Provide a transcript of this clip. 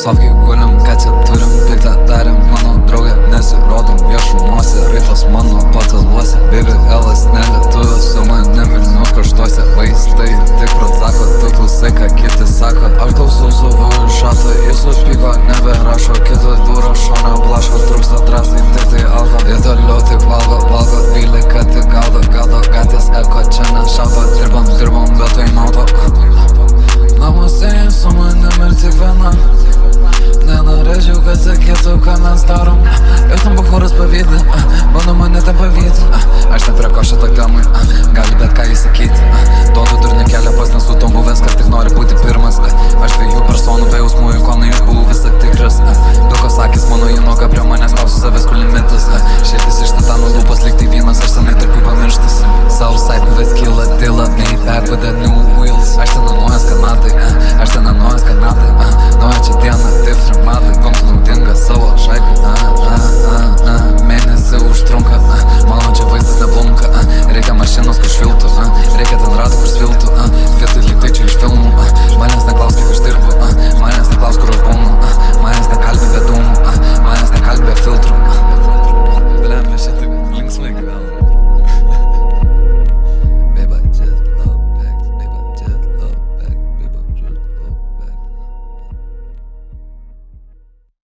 sofkėj gulim, ką čia turim, piktą darėm, mano draugė, nesirodom viešumuose, raitos mano pataluose, baby Elas nelietuvis, su manim Vilniaus kraštuose, vaizdai tik prozako, tu klausai, ką kiti sako, aš klausau savo šato, jis supyko, neberašo, kitas durą šonio blaško, trūksta drąsai, tik tai alko, ir toliau tik valgo, 12 tik gaudo, gatės eko, čia nešaudo, dirbam, bet tai naudo. Namuose su manim ir tik viena, nenorėčiau, kad sakytų, ką mes darom. Ir tam buchoras pavydi, bando mane ten pavyti. Aš ne prie ko šitoj temai, gali bet ką įsakyti. Duodu durnių kelią pas nesu tom buvęs, kas tik nori būti pirmas. Aš 2 personų be jausmų ikonai, aš buvau visą tikras. Pilkos akis mano įnoka prie manęs, klausiu savęs, kur limitas. Širdis iš titano lūpas, lyg tai vienas, aš senai tarp jų pamirštas. Southside buvęs kyla, dila, made back with the new wheels. Aš ten nuojas kanatai,